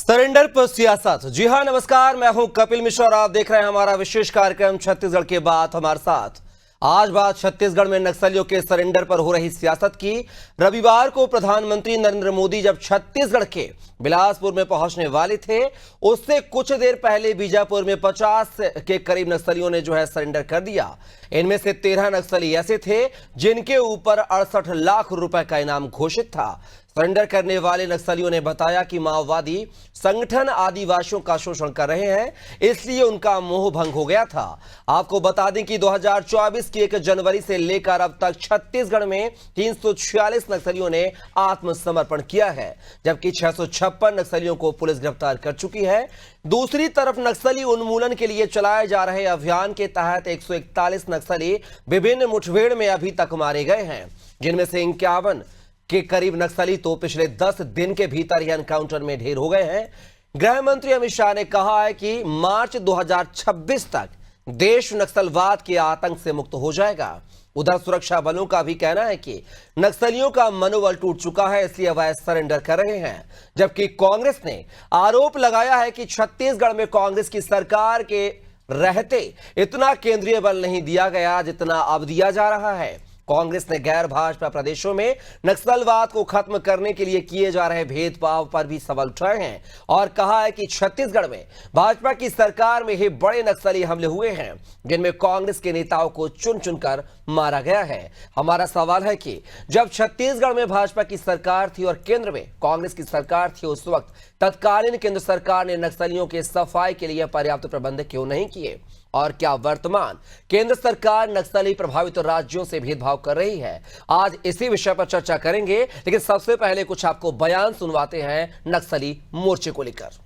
Surrender पर सियासत। जी हां, नमस्कार, मैं हूं कपिल मिश्रा और आप देख रहे हैं हमारा विशेष कार्यक्रम छत्तीसगढ़ के बात हमारे साथ। आज बात छत्तीसगढ़ में नक्सलियों के सरेंडर पर हो रही सियासत की। रविवार को प्रधानमंत्री नरेंद्र मोदी जब छत्तीसगढ़ के बिलासपुर में पहुंचने वाले थे, उससे कुछ देर पहले बीजापुर में 50 के करीब नक्सलियों ने सरेंडर कर दिया। इनमें से 13 नक्सली ऐसे थे जिनके ऊपर 68 लाख रुपए का इनाम घोषित था। सरेंडर करने वाले नक्सलियों ने बताया कि माओवादी संगठन आदिवासियों का शोषण कर रहे हैं, इसलिए उनका मोह भंग हो गया था। आपको बता दें कि 2024 की 1 जनवरी से लेकर अब तक छत्तीसगढ़ में 346 नक्सलियों ने आत्मसमर्पण किया है, जबकि 656 नक्सलियों को पुलिस गिरफ्तार कर चुकी है। दूसरी तरफ नक्सली उन्मूलन के लिए चलाए जा रहे अभियान के तहत 141 नक्सली विभिन्न मुठभेड़ में अभी तक मारे गए हैं, जिनमें से 51 के करीब नक्सली तो पिछले 10 दिन के भीतर ही एनकाउंटर में ढेर हो गए हैं। गृह मंत्री अमित शाह ने कहा है कि मार्च 2026 तक देश नक्सलवाद के आतंक से मुक्त हो जाएगा। उधर सुरक्षा बलों का भी कहना है कि नक्सलियों का मनोबल टूट चुका है, इसलिए वह सरेंडर कर रहे हैं। जबकि कांग्रेस ने आरोप लगाया है कि छत्तीसगढ़ में कांग्रेस की सरकार के रहते इतना केंद्रीय बल नहीं दिया गया जितना अब दिया जा रहा है। कांग्रेस ने गैर भाजपा प्रदेशों में नक्सलवाद को खत्म करने के लिए किए जा रहे भेदभाव पर भी सवाल उठाए हैं और कहा है कि छत्तीसगढ़ में भाजपा की सरकार में ही बड़े नक्सली हमले हुए हैं, जिनमें कांग्रेस के नेताओं को चुन चुनकर मारा गया है। हमारा सवाल है कि जब छत्तीसगढ़ में भाजपा की सरकार थी और केंद्र में कांग्रेस की सरकार थी, उस वक्त तत्कालीन केंद्र सरकार ने नक्सलियों के सफाई के लिए पर्याप्त प्रबंध क्यों नहीं किए, और क्या वर्तमान केंद्र सरकार नक्सली प्रभावित राज्यों से भेदभाव कर रही है? आज इसी विषय पर चर्चा करेंगे, लेकिन सबसे पहले कुछ आपको बयान सुनवाते हैं नक्सली मोर्चे को लेकर।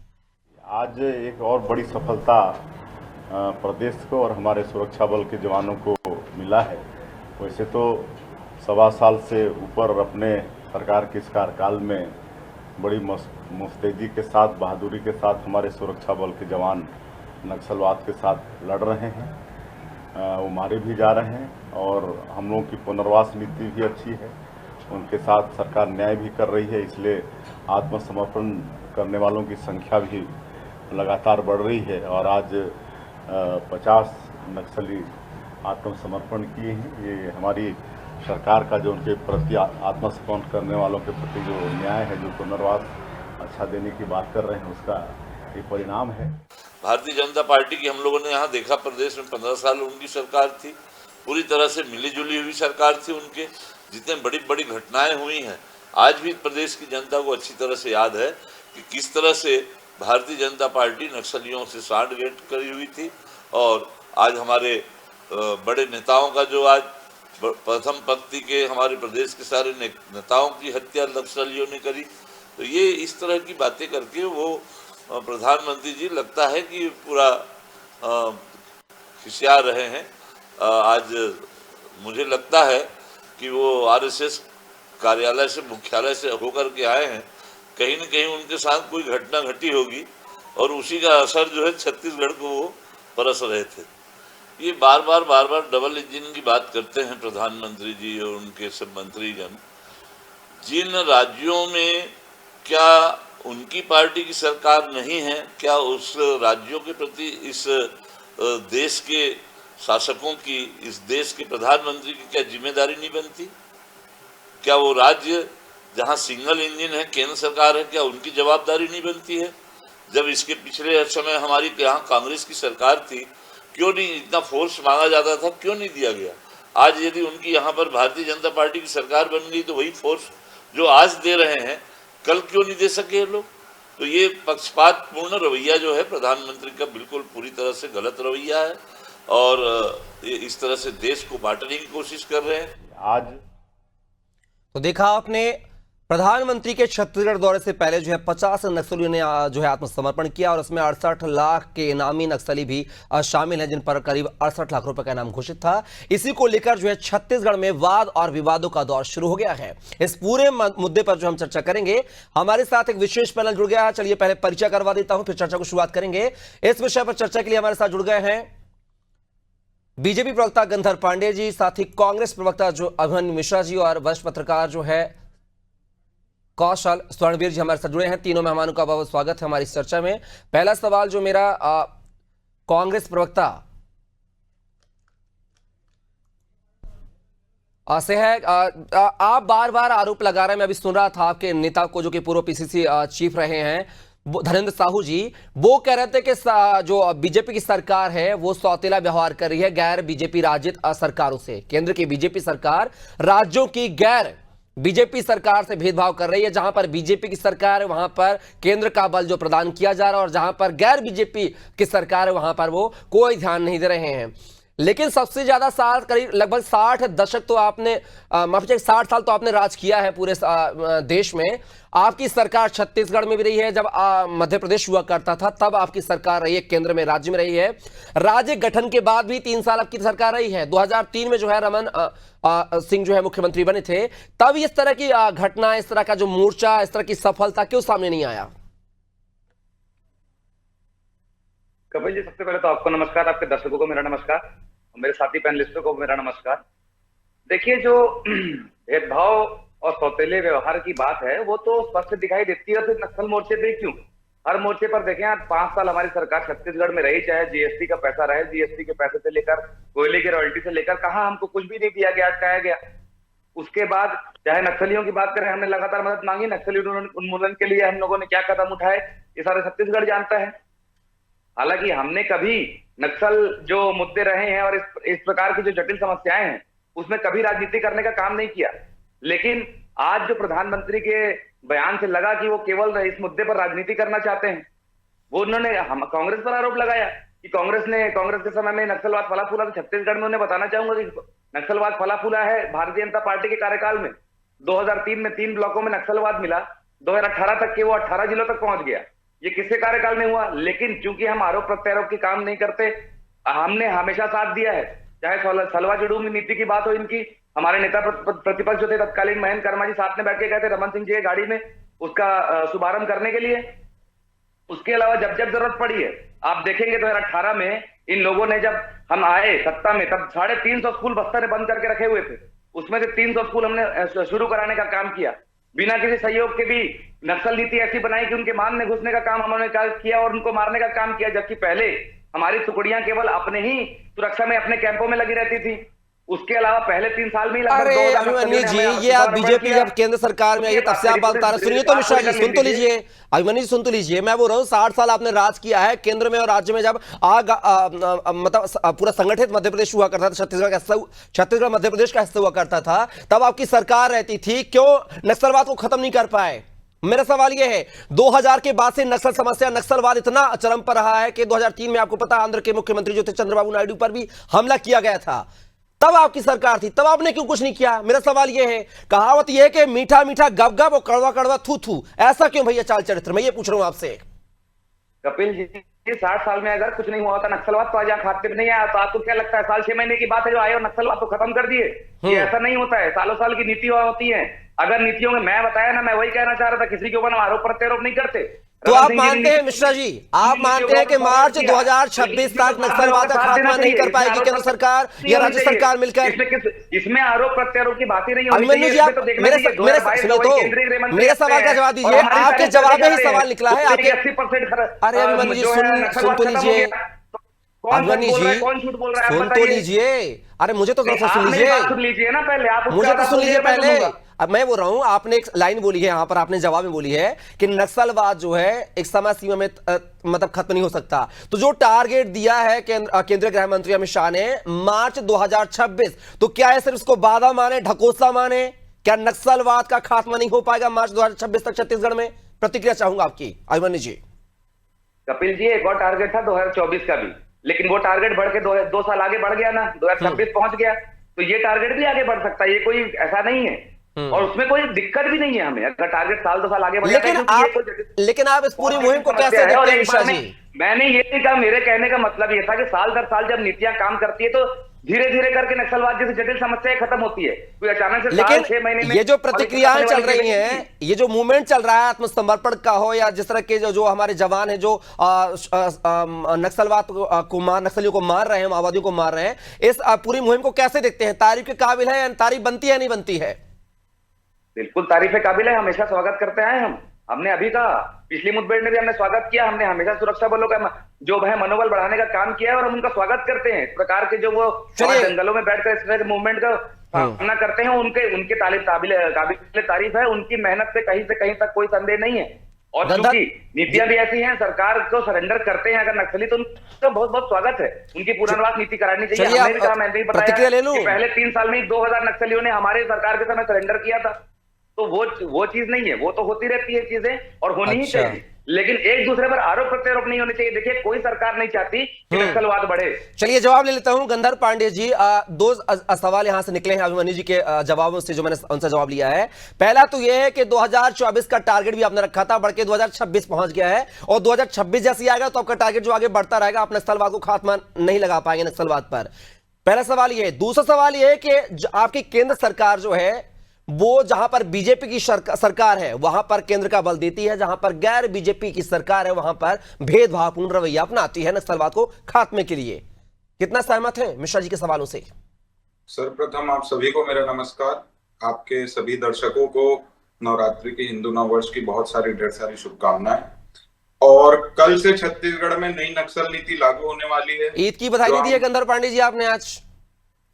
आज एक और बड़ी सफलता प्रदेश को और हमारे सुरक्षा बल के जवानों को मिला है। वैसे तो 1.25 साल से ऊपर अपने सरकार के इस कार्यकाल में बड़ी मुस्तैदी के साथ, बहादुरी के साथ हमारे सुरक्षा बल के जवान नक्सलवाद के साथ लड़ रहे हैं। वो मारे भी जा रहे हैं और हम लोगों की पुनर्वास नीति भी अच्छी है। उनके साथ सरकार न्याय भी कर रही है, इसलिए आत्मसमर्पण करने वालों की संख्या भी लगातार बढ़ रही है और आज 50 नक्सली आत्मसमर्पण किए हैं। ये हमारी सरकार का जो उनके प्रति आत्मसमर्पण करने वालों के प्रति जो न्याय है, जो पुनर्वास अच्छा देने की बात कर रहे हैं, उसका ये परिणाम है। भारतीय जनता पार्टी की हम लोगों ने यहाँ देखा, प्रदेश में 15 साल उनकी सरकार थी, पूरी तरह से मिली जुली हुई सरकार थी। उनके जितने बड़ी बड़ी घटनाएं हुई हैं, आज भी प्रदेश की जनता को अच्छी तरह से याद है कि किस तरह से भारतीय जनता पार्टी नक्सलियों से सांठगांठ करी हुई थी। और आज हमारे बड़े नेताओं का जो आज प्रथम पंक्ति के हमारे प्रदेश के सारे नेताओं की हत्या नक्सलियों ने करी, तो ये इस तरह की बातें करके वो प्रधानमंत्री जी लगता है कि पूरा खिसिया रहे हैं। आज मुझे लगता है कि वो आरएसएस कार्यालय से, मुख्यालय से होकर के आए हैं। कहीं न कहीं उनके साथ कोई घटना घटी होगी और उसी का असर जो है छत्तीसगढ़ को वो परस रहे थे। ये बार बार डबल इंजन की बात करते हैं प्रधानमंत्री जी और उनके सब मंत्रीगण। जिन राज्यों में क्या उनकी पार्टी की सरकार नहीं है, क्या उस राज्यों के प्रति इस देश के शासकों की, इस देश के प्रधानमंत्री की क्या जिम्मेदारी नहीं बनती? क्या वो राज्य जहां सिंगल इंजन है, केंद्र सरकार है, क्या उनकी जवाबदारी नहीं बनती है? जब इसके पिछले समय हमारी यहाँ कांग्रेस की सरकार थी, क्यों नहीं इतना फोर्स मांगा जाता था, क्यों नहीं दिया गया? आज यदि उनकी यहाँ पर भारतीय जनता पार्टी की सरकार बन गई तो वही फोर्स जो आज दे रहे हैं, कल क्यों नहीं दे सके लोग? तो ये पक्षपातपूर्ण रवैया जो है प्रधानमंत्री का, बिल्कुल पूरी तरह से गलत रवैया है और ये इस तरह से देश को बांटने की कोशिश कर रहे हैं। आज तो देखा आपने, प्रधानमंत्री के छत्तीसगढ़ दौरे से पहले 50 नक्सलियों ने आत्मसमर्पण किया और उसमें 68 लाख के इनामी नक्सली भी शामिल हैं, जिन पर करीब 68 लाख रुपए का इनाम घोषित था। इसी को लेकर छत्तीसगढ़ में वाद और विवादों का दौर शुरू हो गया है। इस पूरे मुद्दे पर हम चर्चा करेंगे। हमारे साथ एक विशेष पैनल जुड़ गया है। चलिए पहले परिचय करवा देता हूं, फिर चर्चा को शुरुआत करेंगे। इस विषय पर चर्चा के लिए हमारे साथ जुड़ गए हैं बीजेपी प्रवक्ता गंधर्व पांडे जी, साथ ही कांग्रेस प्रवक्ता अभिमन्यु मिश्रा जी और वरिष्ठ पत्रकार कौशल, स्वर्णवीर जी हमारे साथ जुड़े हैं। तीनों मेहमानों का बहुत स्वागत है हमारी इस चर्चा में। पहला सवाल जो मेरा कांग्रेस प्रवक्ता से है, आप बार बार आरोप लगा रहे हैं, मैं अभी सुन रहा था आपके नेता को जो कि पूर्व पीसीसी चीफ रहे हैं धर्मेंद्र साहू जी, वो कह रहे थे कि जो बीजेपी की सरकार है वो सौतेला व्यवहार कर रही है गैर बीजेपी राजित सरकारों से। केंद्र की बीजेपी सरकार राज्यों की गैर बीजेपी सरकार से भेदभाव कर रही है। जहां पर बीजेपी की सरकार है वहां पर केंद्र का बल जो प्रदान किया जा रहा है, और जहां पर गैर बीजेपी की सरकार है वहां पर वो कोई ध्यान नहीं दे रहे हैं। लेकिन सबसे ज्यादा साल, करीब लगभग 60 दशक तो आपने 60 साल तो आपने राज किया है पूरे देश में। आपकी सरकार छत्तीसगढ़ में भी रही है, जब मध्य प्रदेश हुआ करता था तब आपकी सरकार रही है, केंद्र में राज्य में रही है। राज्य गठन के बाद भी 3 साल आपकी सरकार रही है। 2003 में जो है रमन सिंह जो है मुख्यमंत्री बने थे, तब इस तरह की घटना, इस तरह का जो मोर्चा, इस तरह की सफलता क्यों सामने नहीं आया? कपिल जी, सबसे पहले तो आपको नमस्कार, आपके दर्शकों को मेरा नमस्कार, मेरे साथी पैनलिस्टों को मेरा नमस्कार। देखिए, जो भेदभाव और सौतेले व्यवहार की बात है वो तो स्पष्ट दिखाई देती है। फिर नक्सल मोर्चे पे क्यों? हर मोर्चे पर देखें, आज 5 साल हमारी सरकार छत्तीसगढ़ में रही, चाहे जीएसटी का पैसा रहे, जीएसटी के पैसे से लेकर कोयले की रॉयल्टी से लेकर, कहां हमको कुछ भी नहीं दिया गया, अटकाया गया। उसके बाद चाहे नक्सलियों की बात करें, हमने लगातार मदद मांगी। नक्सली उन्मूलन के लिए हम लोगों ने क्या कदम उठाए, ये सारे छत्तीसगढ़ जानता है। हालांकि हमने कभी नक्सल जो मुद्दे रहे हैं और इस प्रकार की जो जटिल समस्याएं हैं उसमें कभी राजनीति करने का काम नहीं किया। लेकिन आज जो प्रधानमंत्री के बयान से लगा कि वो केवल इस मुद्दे पर राजनीति करना चाहते हैं, वो उन्होंने हम कांग्रेस पर आरोप लगाया कि कांग्रेस के समय में नक्सलवाद फला फूला। तो छत्तीसगढ़ में उन्हें बताना चाहूंगा कि नक्सलवाद फला फूला है भारतीय जनता पार्टी के कार्यकाल में। 2003 में 3 ब्लॉकों में नक्सलवाद मिला, 2018 तक के वो 18 जिलों तक पहुंच गया। ये किसके कार्यकाल में हुआ? लेकिन चूंकि हम आरोप प्रत्यारोप के काम नहीं करते, हमने हमेशा साथ दिया है। चाहे सलवा जुडूम नीति की बात हो, इनकी हमारे नेता प्रतिपक्ष जो थे तत्कालीन महेंद्र कर्मा जी साथ में बैठ के गए थे रमन सिंह जी की गाड़ी में उसका शुभारंभ करने के लिए। उसके अलावा जब जब जरूरत पड़ी है, आप देखेंगे 2018 में इन लोगों ने, जब हम आए सत्ता में, तब 350 स्कूल बस्तर ने बंद करके रखे हुए थे। उसमें से 300 स्कूल हमने शुरू कराने का काम किया। बिना किसी सहयोग के भी नक्सल नीति ऐसी बनाई कि उनके मान में घुसने का काम हमने किया और उनको मारने का काम किया। जबकि पहले हमारी टुकड़ियां केवल अपने ही सुरक्षा में अपने कैंपों में लगी रहती थी। उसके अलावा पहले 3 साल में अरे अभिमन्यु जी, ये आप बीजेपी जब केंद्र सरकार में आई तब से आप बात कर रहे हैं। सुनिए तो मिश्रा जी, सुन तो लीजिए। अभिमन्यु जी सुन तो लीजिए। मैं बोल रहा हूँ 60 साल आपने राज किया है केंद्र में और राज्य में। जब मतलब पूरा संगठित मध्य प्रदेश हुआ करता था, छत्तीसगढ़ मध्य प्रदेश का हिस्सा हुआ करता था, तब आपकी सरकार रहती थी, क्यों नक्सलवाद को खत्म नहीं कर पाए? मेरा सवाल यह है, 2000 के बाद से नक्सल समस्या, नक्सलवाद इतना चरम पर रहा है कि 2003 में आपको पता आंध्र के मुख्यमंत्री जो थे चंद्रबाबू नायडू पर भी हमला किया गया था। तब आपकी सरकार थी, तब आपने क्यों कुछ नहीं किया? मेरा सवाल यह है, कहावत यह है कि मीठा मीठा गप गप और कड़वा कड़वा थू थू, ऐसा क्यों भैया चाल चरित्र? मैं ये पूछ रहा हूं आपसे। कपिल जी, 60 साल में अगर कुछ नहीं हुआ होता, नक्सलवाद तो आज यहाँ खाते में नहीं आया, तो आपको क्या लगता है साल 6 महीने की बात है जो आए और नक्सलवाद तो खत्म कर दिए? ये ऐसा नहीं होता है, सालों साल की नीति होती है। अगर नीतियों में मैं बताया ना, मैं वही कहना चाह रहा था, किसी के ऊपर हम आरोप प्रत्यारोप नहीं करते। तो आप मानते हैं मिश्रा जी, आप मानते हैं कि मार्च 2026 तक नक्सलवाद का खात्मा नहीं कर पाएगी केंद्र सरकार या राज्य सरकार मिलकर? इसमें आरोप प्रत्यारोप की बात ही नहीं होती। अभिमन्यु जी, आप मेरे सवाल का जवाब दीजिए। आपके जवाब में ही सवाल निकला है आपके। 80%। अरे अभिमन्यु जी सुन तो लीजिए। अभिमन्यु जी कौन झूठ बोल रहा है? सुन तो लीजिए। अरे मुझे तो सुन लीजिए ना पहले, आप मुझे तो सुन लीजिए पहले। अब मैं बोल रहा हूं, आपने एक लाइन बोली है यहां पर, आपने जवाब में बोली है कि नक्सलवाद जो है एक समय सीमा में मतलब खत्म नहीं हो सकता। तो जो टारगेट दिया है केंद्रीय गृह मंत्री अमित शाह ने मार्च 2026, तो क्या है सिर्फ इसको बाधा माने, ढकोसला माने? क्या नक्सलवाद का खात्मा नहीं हो पाएगा मार्च 2026 तक छत्तीसगढ़ में? प्रतिक्रिया चाहूंगा आपकी अभिमन्यु जी। कपिल जी, एक और टारगेट था 2024 का भी, लेकिन वो टारगेट बढ़ के 2 साल आगे बढ़ गया ना, 2026 पहुंच गया। तो ये टारगेट भी आगे बढ़ सकता है, ये कोई ऐसा नहीं है और उसमें कोई दिक्कत भी नहीं है हमें, अगर टारगेट साल 2 साल आगे बढ़ जाता है। लेकिन आप इस पूरी मुहिम को कैसे देखते हैं मिश्रा जी? मैंने ये नहीं कहा, मेरे कहने का मतलब ये था कि साल दर साल जब नीतियां काम करती है तो धीरे धीरे करके नक्सलवाद जैसी जटिल समस्याएं खत्म होती है। कोई अचानक से लेकिन 6 महीने में ये जो प्रतिक्रियाएं चल रही हैं, ये जो मूवमेंट चल रहा है आत्मसमर्पण का हो या जिस तरह के जो हमारे जवान हैं जो नक्सलवाद को नक्सलियों को मार रहे हैं, माओवादियों को मार रहे हैं, इस पूरी मुहिम को कैसे देखते हैं? तारीफ के काबिल है या तारीफ बनती है नहीं बनती है? बिल्कुल तारीफ काबिल है, हमेशा स्वागत करते आए हम। हमने अभी कहा, पिछली मुठभेड़ में भी हमने स्वागत किया, हमने हमेशा सुरक्षा बलों का जो है मनोबल बढ़ाने का काम किया है और हम उनका स्वागत करते हैं। इस प्रकार के जो वो जंगलों में बैठकर इस मूवमेंट का सामना करते हैं, उनके काबिल तारीफ है। उनकी मेहनत से कहीं तक कोई संदेह नहीं है। और चूंकि नीतियां भी ऐसी हैं, सरकार को सरेंडर करते हैं अगर नक्सली, तो उनका बहुत बहुत स्वागत है। उनकी पुनर्वास नीति करानी चाहिए। हमने भी कहा, मैंने भी बताया कि पहले 3 साल में 2000 नक्सलियों ने हमारे सरकार के समय सरेंडर किया था। तो वो चीज नहीं है, वो तो होती रहती है चीजें और होनी ही चाहिए, लेकिन एक दूसरे पर आरोप प्रत्यारोप नहीं होने चाहिए। देखिए, कोई सरकार नहीं चाहती कि नक्सलवाद बढ़े। चलिए जवाब ले लेता हूं गंधर्व पांडे जी। 2 सवाल यहां से निकले हैं अभिमन्यु जी के जवाबों से, जो मैंने उनसे जवाब लिया है। पहला तो यह है कि 2024 का टारगेट भी आपने रखा था, बढ़ के 2026 पहुंच गया है, और 2026 जैसे ही आएगा तो आपका टारगेट जो आगे बढ़ता रहेगा, आप नक्सलवाद को खात्मा नहीं लगा पाएंगे नक्सलवाद पर। पहला सवाल यह है। दूसरा सवाल यह है कि आपकी केंद्र सरकार जो है वो जहां पर बीजेपी की सरकार है वहां पर केंद्र का बल देती है, जहां पर गैर बीजेपी की सरकार है वहां पर भेदभावपूर्ण रवैया अपनाती है नक्सलवाद को खात्मे के लिए। कितना सहमत है मिश्रा जी के सवालों से? सर्वप्रथम आप सभी को मेरा नमस्कार। आपके सभी दर्शकों को नवरात्रि की, हिंदू नववर्ष की बहुत सारी ढेर सारी शुभकामनाएं। और कल से छत्तीसगढ़ में नई नक्सल नीति लागू होने वाली है। ईद की बधाई नहीं दी है गंधर्व पांडे जी आपने आज?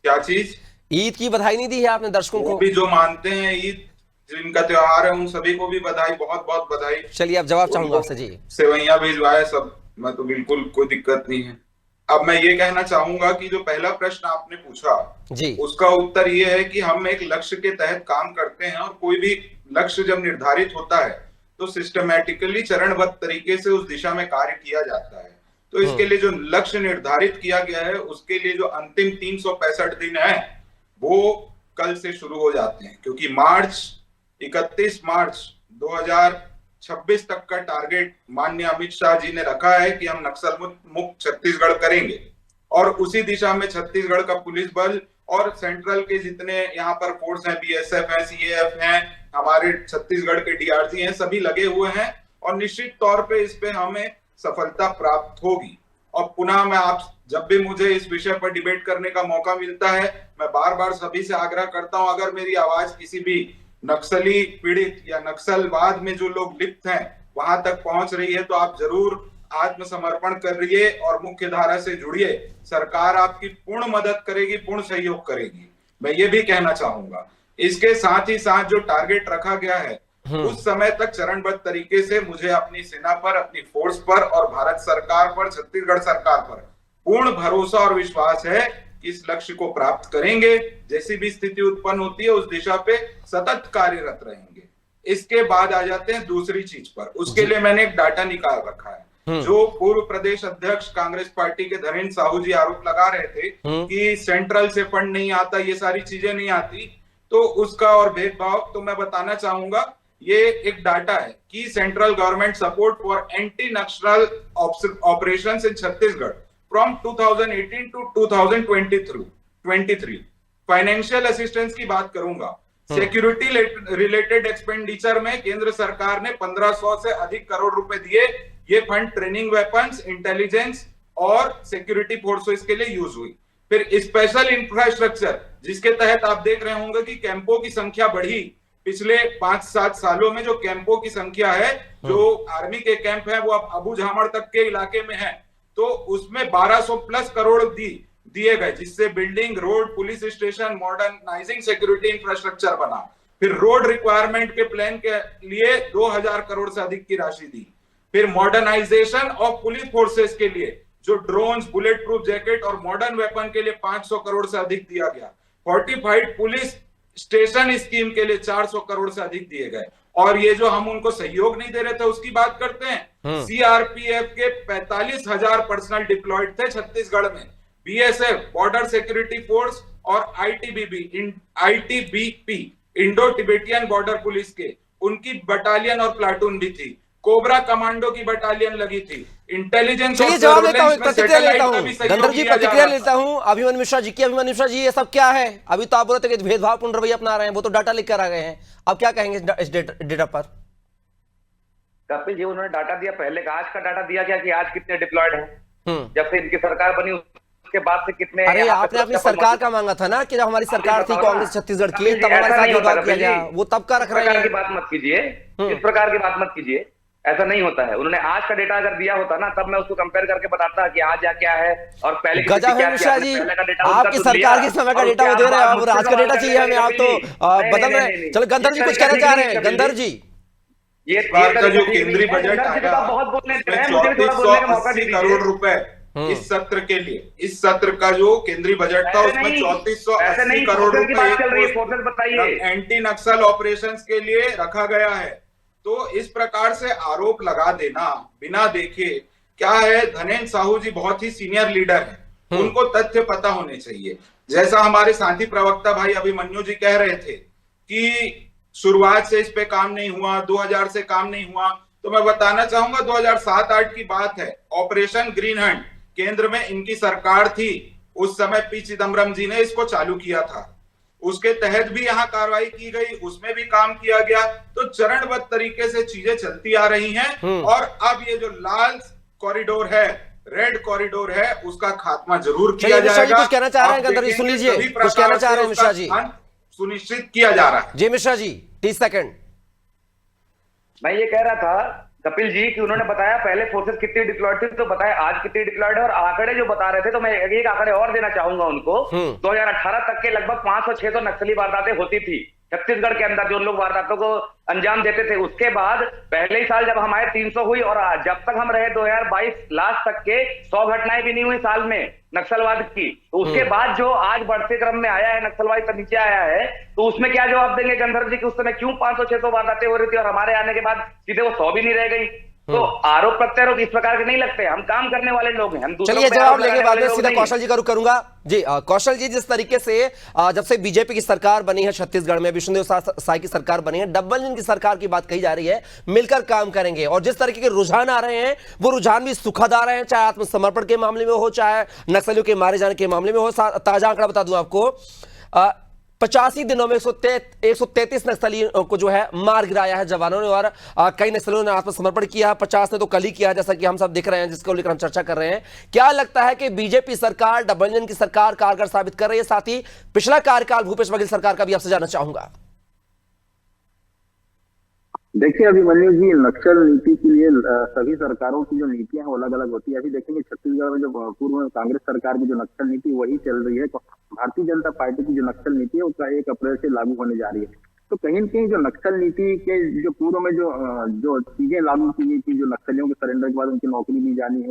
क्या चीज? ईद की बधाई नहीं दी है आपने दर्शकों को? भी जो मानते हैं ईद जिनका त्योहार है उन सभी को भी बधाई, बहुत बहुत बधाई। चलिए अब जवाब चाहूंगा आपसे जी। सेवैया भिजवाए सब, मैं तो बिल्कुल कोई दिक्कत नहीं है। अब मैं ये कहना चाहूंगा कि जो पहला प्रश्न आपने पूछा जी, उसका उत्तर ये है कि हम एक लक्ष्य के तहत काम करते हैं, और कोई भी लक्ष्य जब निर्धारित होता है तो सिस्टमैटिकली चरणबद्ध तरीके से उस दिशा में कार्य किया जाता है। तो इसके लिए जो लक्ष्य निर्धारित किया गया है उसके लिए जो अंतिम 365 दिन है वो कल से शुरू हो जाते हैं, क्योंकि 31 मार्च 2026 तक का टारगेट माननीय अमित शाह जी ने रखा है कि हम नक्सल मुक्त छत्तीसगढ़ करेंगे। और उसी दिशा में छत्तीसगढ़ का पुलिस बल और सेंट्रल के जितने यहाँ पर फोर्स हैं, बीएसएफ है, सीएएफ हैं, हमारे छत्तीसगढ़ के डीआरजी हैं, सभी लगे हुए हैं और निश्चित तौर पे इस पे हमें सफलता प्राप्त होगी। और पुनः मैं आप जब भी मुझे इस विषय पर डिबेट करने का मौका मिलता है, मैं बार बार सभी से आग्रह करता हूं, अगर मेरी आवाज किसी भी नक्सली पीड़ित या नक्सलवाद में जो लोग लिप्त हैं वहां तक पहुंच रही है तो आप जरूर आत्मसमर्पण करिए और मुख्य धारा से जुड़िए। सरकार आपकी पूर्ण मदद करेगी, पूर्ण सहयोग करेगी। मैं ये भी कहना चाहूंगा, इसके साथ ही साथ जो टारगेट रखा गया है उस समय तक चरणबद्ध तरीके से मुझे अपनी सेना पर, अपनी फोर्स पर और भारत सरकार पर, छत्तीसगढ़ सरकार पर पूर्ण भरोसा और विश्वास है कि इस लक्ष्य को प्राप्त करेंगे। जैसी भी स्थिति उत्पन्न होती है उस दिशा पे सतत कार्यरत रहेंगे। इसके बाद आ जाते हैं दूसरी चीज पर। उसके लिए मैंने एक डाटा निकाल रखा है। जो पूर्व प्रदेश अध्यक्ष कांग्रेस पार्टी के धीरेन्द्र साहू जी आरोप लगा रहे थे कि सेंट्रल से फंड नहीं आता, ये सारी चीजें नहीं आती, तो उसका और भेदभाव, तो मैं बताना चाहूंगा ये एक डाटा है कि central government support for anti Naxal operations in Chhattisgarh from 2018 to 2023 financial assistance की बात करूंगा। सिक्योरिटी रिलेटेड एक्सपेंडिचर में केंद्र सरकार ने 1500 से अधिक करोड़ रुपए दिए। ये फंड ट्रेनिंग वेपन्स, इंटेलिजेंस और सिक्योरिटी फोर्सेस के लिए यूज हुई। फिर स्पेशल इंफ्रास्ट्रक्चर, जिसके तहत आप देख रहे होंगे कि कैंपों की संख्या बढ़ी। पिछले 5-7 सालों में जो कैंपों की संख्या है, जो आर्मी के कैंप है वो अब अबू झामड़ तक के इलाके में है, तो उसमें 1200 प्लस करोड़ दिए गए, जिससे building, road, police station, modernising security infrastructure बना। फिर रोड रिक्वायरमेंट के प्लान के लिए 2000 करोड़ से अधिक की राशि दी। फिर मॉडर्नाइजेशन ऑफ पुलिस फोर्सेस के लिए जो ड्रोन्स, बुलेट प्रूफ जैकेट और मॉडर्न वेपन के लिए 500 करोड़ से अधिक दिया गया। फोर्टिफाइड पुलिस स्टेशन स्कीम के लिए 400 करोड़ से अधिक दिए गए। और ये जो हम उनको सहयोग नहीं दे रहे थे उसकी बात करते हैं। सीआरपीएफ के 45,000 पर्सनल डिप्लॉयड थे छत्तीसगढ़ में। बीएसएफ, बॉर्डर सिक्योरिटी फोर्स और ITBP, Indo Tibetan border police के, उनकी बटालियन और प्लाटून भी थी। कोबरा कमांडो की बटालियन लगी थी। इंटेलिजेंस, चलिए जवाब लेता हूं, प्रतिक्रिया लेता हूं, गंधर्व जी प्रतिक्रिया लेता हूं। अभिमन्यु मिश्रा जी की। अभिमन्यु मिश्रा जी, ये सब क्या है? अभी तो आप बोलते कि भेदभावपूर्ण रवैया अपना रहे हैं, वो तो डाटा लेकर आ गए हैं, अब क्या कहेंगे इस डेटा पर? कपिल जी, उन्होंने डाटा दिया, पहले का आज का डाटा दिया क्या कि आज कितने डिप्लॉयड हैं। जब से इनकी सरकार बनी उसके बाद से कितने अरे यहाँ पे आपने अपनी सुरक्षा बल सरकार का मांगा था ना कि जब हमारी सरकार थी कांग्रेस छत्तीसगढ़ की, तब हमारे साथ भेदभाव किया गया, वो तब का रख रहे हैं। की बात मत कीजिए, इस प्रकार की बात मत कीजिए, ऐसा नहीं होता है। उन्होंने आज का डेटा अगर दिया होता ना, तब मैं उसको कंपेयर करके बताता कि आज क्या है और पहले की गजब है मिश्रा जी, आपकी सरकार के समय का डेटा वो दे रहे हैं, अब आज का डेटा चाहिए हमें, आप तो बदल रहे हैं। चलो गंधर जी कुछ कहना चाह रहे हैं, गंधर जी। ये का जो केंद्रीय बजट आया, बहुत बोलने दे रहे हैं, 3480 करोड़ रुपए इस सत्र के लिए, इस सत्र का जो केंद्रीय बजट था उसमें 3480 करोड़ रुपए एंटी नक्सल ऑपरेशंस के लिए रखा गया है। तो इस प्रकार से आरोप लगा देना बिना देखे, क्या है, धनेन्द्र साहू जी बहुत ही सीनियर लीडर हैं, उनको तथ्य पता होने चाहिए। जैसा हमारे साथी प्रवक्ता भाई अभिमन्यु जी कह रहे थे कि शुरुआत से इस पे काम नहीं हुआ, 2000 से काम नहीं हुआ, तो मैं बताना चाहूंगा 2007-8 की बात है, ऑपरेशन ग्रीन हंट केंद्र में इनकी सरकार थी, उस समय पी चिदम्बरम जी ने इसको चालू किया था, उसके तहत भी यहाँ कार्रवाई की गई, उसमें भी काम किया गया। तो चरणबद्ध तरीके से चीजें चलती आ रही हैं और अब ये जो लाल कॉरिडोर है, रेड कॉरिडोर है, उसका खात्मा जरूर किया जाएगा। कुछ कहना चाह रहे हैं गंधर जी, सुन लीजिए, कुछ कहना चाह रहे हैं मिश्रा जी, सुनिश्चित किया जा रहा है। जी मिश्रा जी 30 सेकंड। मैं ये कह रहा था कपिल जी कि उन्होंने बताया पहले फोर्सेस कितनी डिप्लॉयड थी, तो बताया आज कितनी डिप्लॉयड है, और आंकड़े जो बता रहे थे तो मैं एक आंकड़े और देना चाहूंगा उनको। 2018 तक के लगभग 500-600 नक्सली वारदातें होती थी छत्तीसगढ़ के अंदर, जो लोग वारदातों को अंजाम देते थे। उसके बाद पहले ही साल जब हमारे 300 हुई, और जब तक हम रहे 2022 लास्ट तक के 100 घटनाएं भी नहीं हुई साल में नक्सलवाद की। तो उसके बाद जो आज बढ़ते क्रम में आया है, नक्सलवाद तक नीचे आया है, तो उसमें क्या जवाब देंगे गंधर्व जी कि उस समय क्यों 500-600 वारदातें हो रही थी और हमारे आने के बाद सीधे वो 100 भी नहीं रह गई। तो आरोप प्रत्यारोप इस प्रकार के नहीं लगते, हम काम करने वाले लोग हैं, हम दूसरों चलिए पे जवाब आरोप लेने के लगाने बाद वाले में लोग सीधा नहीं। कौशल जी का रुख करूंगा। जी कौशल जी, जिस तरीके से जब से बीजेपी की सरकार बनी है छत्तीसगढ़ में, विष्णुदेव साय की सरकार बनी है, डबल इंजन की सरकार की बात कही जा रही है, मिलकर काम करेंगे, और जिस तरीके के रुझान आ रहे हैं वो रुझान भी सुखद आ रहे हैं, चाहे आत्मसमर्पण के मामले में हो, चाहे नक्सलियों के मारे जाने के मामले में हो। ताजा आंकड़ा बता दूं आपको, 85 दिनों में 133 नक्सलियों को जो है मार गिराया है जवानों ने, और कई नक्सलियों ने आत्मसमर्पण किया, 50 ने तो कल ही किया, जैसा कि हम सब देख रहे हैं, जिसको लेकर हम चर्चा कर रहे हैं। क्या लगता है कि बीजेपी सरकार, डबल इंजन की सरकार कारगर साबित कर रही है? साथ ही पिछला कार्यकाल भूपेश बघेल सरकार का भी आपसे जानना चाहूंगा। देखिए अभिमन्यु जी, नक्सल नीति के लिए सभी सरकारों की जो नीतियां हैं वो अलग अलग होती है। अभी देखेंगे छत्तीसगढ़ में जो पूर्व में कांग्रेस सरकार की जो नक्सल नीति वही चल रही है, भारतीय जनता पार्टी की जो नक्सल नीति है उसका 1 अप्रैल से लागू होने जा रही है। तो कहीं न कहीं जो नक्सल नीति के जो पूर्व में जो चीजें लागू की गई थी, जो नक्सलियों के सरेंडर के बाद उनकी नौकरी दी जानी है,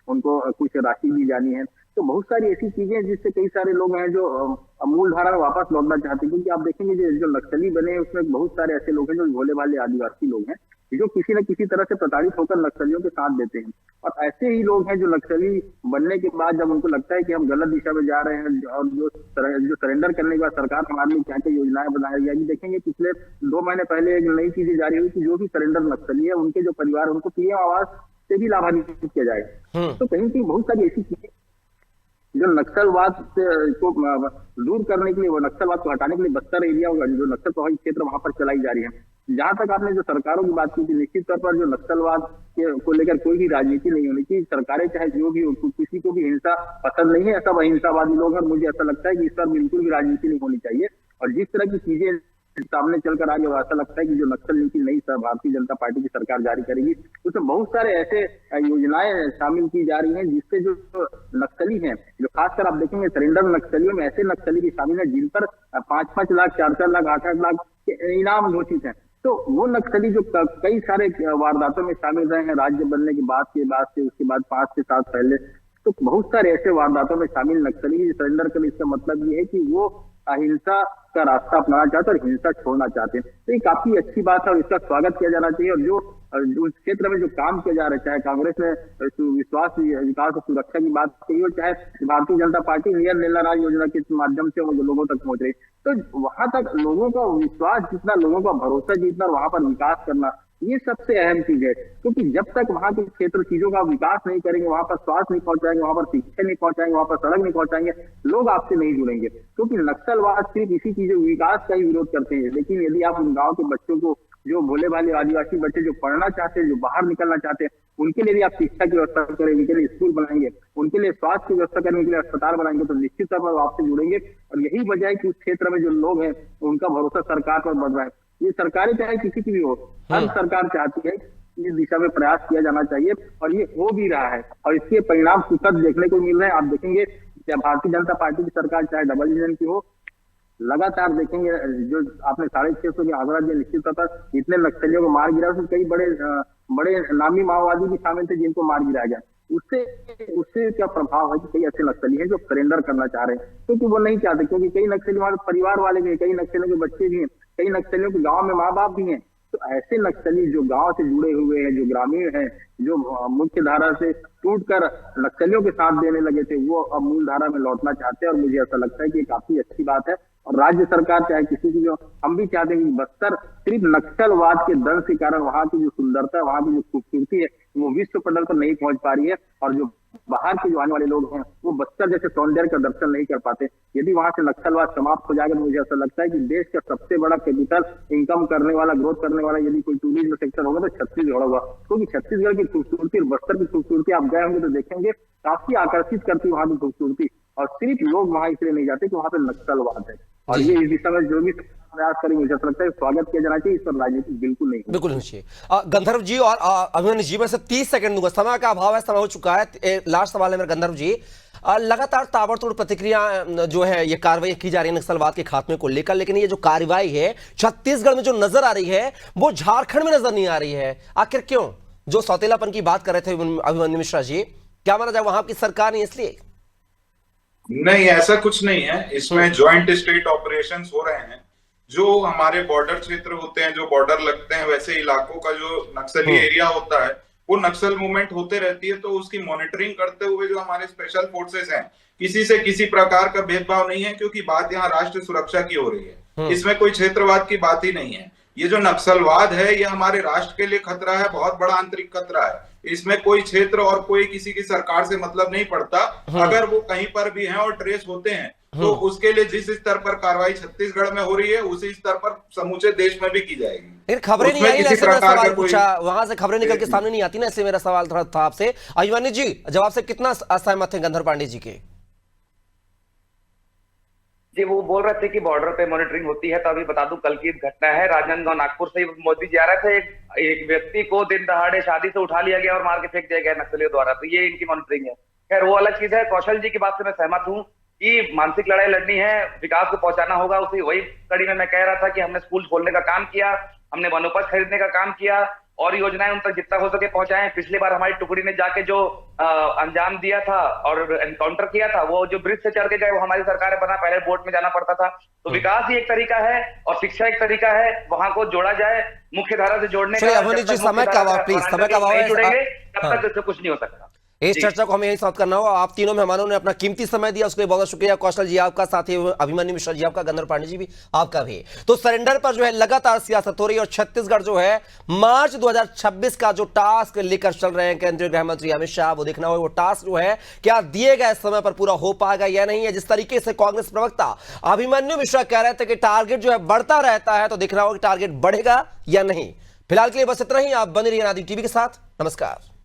उनको कुछ राशि दी जानी है, तो बहुत सारी ऐसी चीजें हैं जिससे कई सारे लोग हैं जो मूल धारा में वापस लौटना चाहते हैं। क्योंकि आप देखेंगे जो नक्सली बने हैं उसमें बहुत सारे ऐसे लोग हैं जो भोले भाले आदिवासी लोग हैं, जो किसी न किसी तरह से प्रताड़ित होकर नक्सलियों के साथ देते हैं। और ऐसे ही लोग हैं जो नक्सली बनने के बाद जब उनको लगता है कि हम गलत दिशा में जा रहे हैं, और जो सरेंडर करने के बाद सरकार हमारे लिए क्या क्या योजनाएं बनाई जाएगी। देखेंगे पिछले 2 महीने पहले एक नई चीजें जारी हुई कि जो भी सरेंडर नक्सली है उनके जो परिवार, उनको पीएम आवास से भी लाभान्वित किया जाएगा। तो कहीं कहीं बहुत सारी ऐसी चीजें जो नक्सलवाद को दूर करने के लिए, वो नक्सलवाद को हटाने के लिए बस्तर एरिया जो नक्सल प्रभावित क्षेत्र वहां पर चलाई जा रही है। जहां तक आपने जो सरकारों की बात की थी, निश्चित तौर पर जो नक्सलवाद को लेकर कोई भी राजनीति नहीं होनी चाहिए। सरकारें चाहे जो भी हो, किसी को भी हिंसा पसंद नहीं है, सब अहिंसावादी लोग हैं। मुझे ऐसा लगता है कि इस पर बिल्कुल भी राजनीति नहीं होनी चाहिए। और जिस तरह की चीजें सामने चलकर आगे, ऐसा लगता है कि जो नक्सल नीति नई भारतीय जनता पार्टी की सरकार जारी करेगी, उसमें बहुत सारे ऐसे योजनाएं शामिल की जा रही हैं जिससे जो नक्सली हैं, जो खासकर आप देखेंगे सरेंडर नक्सलियों में ऐसे नक्सली भी शामिल है जिन पर 5-5 लाख, 4-4 लाख, 8-8 लाख के इनाम घोषित हैं। तो वो नक्सली जो कई सारे वारदातों में शामिल रहे हैं राज्य बनने के बाद से उसके बाद 5 से 7 पहले, तो बहुत सारे ऐसे वारदातों में शामिल नक्सली सरेंडर कर, इसका मतलब ये है कि वो अहिंसा का रास्ता अपनाना चाहते हैं और हिंसा छोड़ना चाहते हैं। तो ये काफी अच्छी बात है और इसका स्वागत किया जाना चाहिए। और जो उस क्षेत्र में जो काम किया जा रहा है, चाहे कांग्रेस ने विश्वास, विकास और सुरक्षा की बात की हो, चाहे भारतीय जनता पार्टी नियर नेला राज योजना के माध्यम से वो लोगों तक पहुंच रही, तो वहां तक लोगों का विश्वास जितना, लोगों का भरोसा जितना, वहां पर विकास करना, ये सबसे अहम चीज है। क्योंकि जब तक वहां के क्षेत्र चीजों का विकास नहीं करेंगे, वहां पर स्वास्थ्य नहीं पहुंचाएंगे, वहां पर शिक्षा नहीं पहुंचाएंगे, वहां पर सड़क नहीं पहुंचाएंगे, लोग आपसे नहीं जुड़ेंगे। क्योंकि नक्सलवाद सिर्फ इसी चीजों विकास का ही विरोध करते हैं। लेकिन यदि आप उन गाँव के बच्चों को जो भोले भाले आदिवासी बच्चे जो पढ़ना चाहते हैं, जो बाहर निकलना चाहते हैं, उनके लिए भी आप शिक्षा की व्यवस्था करें, उनके लिए स्कूल बनाएंगे, उनके लिए स्वास्थ्य की व्यवस्था करेंगे, उनके लिए अस्पताल बनाएंगे, तो निश्चित तौर पर आपसे जुड़ेंगे। और यही वजह है कि उस क्षेत्र में जो लोग हैं उनका भरोसा सरकार पर बढ़ रहा है। ये सरकारें चाहे किसी की भी हो, हर सरकार चाहती है इस दिशा में प्रयास किया जाना चाहिए, और ये हो भी रहा है, और इसके परिणाम सुखद देखने को मिल रहे हैं। आप देखेंगे चाहे भारतीय जनता पार्टी की सरकार चाहे डबल इंजन की हो, लगातार देखेंगे जो आपने 650 के आंकड़ा दिया, निश्चित तौर पर इतने नक्सलियों को मार गिरा, उसमें कई बड़े नामी माओवादी भी शामिल थे जिनको मार गिराया गया। उससे क्या प्रभाव है कि कई ऐसे नक्सली हैं जो सरेंडर करना चाह रहे हैं, क्योंकि वो नहीं चाहते, क्योंकि कई नक्सली हमारे परिवार वाले भी हैं, कई नक्सलियों के बच्चे भी हैं, कई नक्सलियों के गांव में माँ बाप भी हैं। तो ऐसे नक्सली जो गांव से जुड़े हुए हैं, जो ग्रामीण हैं, जो मुख्य धारा से टूटकर नक्सलियों के साथ देने लगे थे, वो अब मूल धारा में लौटना चाहते हैं। और मुझे ऐसा लगता है कि काफी अच्छी बात है। और राज्य सरकार चाहे किसी की, जो हम भी चाहते हैं कि बस्तर सिर्फ नक्सलवाद के दंश के कारण वहां की जो सुंदरता, वहां की जो खूबसूरती है, वो विश्व पटल पर नहीं पहुंच पा रही है, और जो बाहर के जो आने वाले लोग हैं वो बस्तर जैसे सौंदर्य का दर्शन नहीं कर पाते। यदि वहां से नक्सलवाद समाप्त हो जाएगा तो मुझे ऐसा लगता है कि देश का सबसे बड़ा कैपिटल इनकम करने वाला, ग्रोथ करने वाला यदि कोई टूरिज्म सेक्टर होगा तो छत्तीसगढ़ होगा। क्योंकि छत्तीसगढ़ की खूबसूरती और बस्तर की खूबसूरती आप गए होंगे तो देखेंगे काफी आकर्षित करती है वहां की खूबसूरती, और सिर्फ लोग वहां इसलिए नहीं जाते कि वहां पे नक्सलवाद है। और ये इस दिशा में जो भी प्रयास करें, मुझे ऐसा लगता है स्वागत किया जाना चाहिए, इस पर राजनीति बिल्कुल नहीं चाहिए। गंधर्व जी और अभिमन्यु जी, में से 30 सेकंड दूंगा, समय का अभाव है, समय हो चुका है। लास्ट सवाल है मेरा गंधर्व जी, लगातार ताबड़तोड़ प्रतिक्रिया जो है ये कार्रवाई की जा रही है नक्सलवाद के खात्मे को लेकर, लेकिन ये जो कार्रवाई है छत्तीसगढ़ में जो नजर आ रही है वो झारखंड में नजर नहीं आ रही है। आखिर क्यों? जो सौतेलापन की बात कर रहे थे अभिमन्यु मिश्रा जी, क्या माना जाए वहां की सरकार नहीं इसलिए? नहीं, ऐसा कुछ नहीं है। इसमें ज्वाइंट स्टेट ऑपरेशंस हो रहे हैं। जो हमारे बॉर्डर क्षेत्र होते हैं, जो बॉर्डर लगते हैं, वैसे इलाकों का जो नक्सली एरिया होता है, वो नक्सल मूवमेंट होते रहती है। तो उसकी मॉनिटरिंग करते हुए जो हमारे स्पेशल फोर्सेस हैं, किसी से किसी प्रकार का भेदभाव नहीं है, क्योंकि बात यहाँ राष्ट्र सुरक्षा की हो रही है। इसमें कोई क्षेत्रवाद की बात ही नहीं है। ये जो नक्सलवाद है ये हमारे राष्ट्र के लिए खतरा है, बहुत बड़ा आंतरिक खतरा है। इसमें कोई क्षेत्र और कोई किसी की सरकार से मतलब नहीं पड़ता। अगर वो कहीं पर भी हैं और ट्रेस होते हैं तो उसके लिए जिस स्तर पर कार्रवाई छत्तीसगढ़ में हो रही है उसी स्तर पर समूचे देश में भी की जाएगी। लेकिन खबरें नहीं आई, ऐसे मेरा सवाल पूछा, वहां से खबरें निकल के सामने नहीं आती ना, ऐसे मेरा सवाल थोड़ा था आपसे। अभिमन्यु जी, जवाब से कितना असहमत है गंधर्व पांडे जी के? जी, वो बोल रहे थे कि बॉर्डर पे मॉनिटरिंग होती है। तो अभी बता दूं, कल की घटना है, राजनांदगांव नागपुर से मोदी जी आ रहे थे, एक व्यक्ति को दिन दहाड़े शादी से उठा लिया गया और मार के फेंक दिया गया नक्सलियों द्वारा। तो ये इनकी मॉनिटरिंग है। खैर वो अलग चीज है। कौशल जी की बात से मैं सहमत हूँ कि मानसिक लड़ाई लड़नी है, विकास को पहुंचाना होगा। उसी वही कड़ी में मैं कह रहा था कि हमने स्कूल खोलने का काम किया, हमने वनोपज खरीदने का काम किया, और योजनाएं उन तक जितना हो सके पहुंचाएं। पिछली बार हमारी टुकड़ी ने जाके जो अंजाम दिया था और एनकाउंटर किया था, वो जो ब्रिज से चढ़ के गए वो हमारी सरकार ने बना, पहले बोट में जाना पड़ता था। तो विकास ही एक तरीका है और शिक्षा एक तरीका है, वहां को जोड़ा जाए, मुख्य धारा से जोड़ने का। समय का अभाव, प्लीज, समय का अभाव जुड़ेंगे तब तक कुछ नहीं हो सकता। इस चर्चा को हमें यही समाप्त करना होगा। आप तीनों मेहमानों ने अपना कीमती समय दिया, उसके लिए बहुत शुक्रिया। कौशल जी आपका, साथ ही अभिमन्यु मिश्रा जी आपका, गंधर्व पांडे जी भी आपका भी। तो सरेंडर पर जो है लगातार सियासत हो रही है, और छत्तीसगढ़ जो है मार्च 2026 का जो टास्क लेकर चल रहे हैं केंद्रीय गृह मंत्री अमित शाह, वो देखना होगा वो टास्क जो है क्या दिए गए समय पर पूरा हो पाएगा या नहीं है। जिस तरीके से कांग्रेस प्रवक्ता अभिमन्यु मिश्रा कह रहे थे कि टारगेट जो है बढ़ता रहता है, तो देखना होगा कि टारगेट बढ़ेगा या नहीं। फिलहाल के लिए बस इतना ही। आप बने रहिए आदि टीवी के साथ। नमस्कार।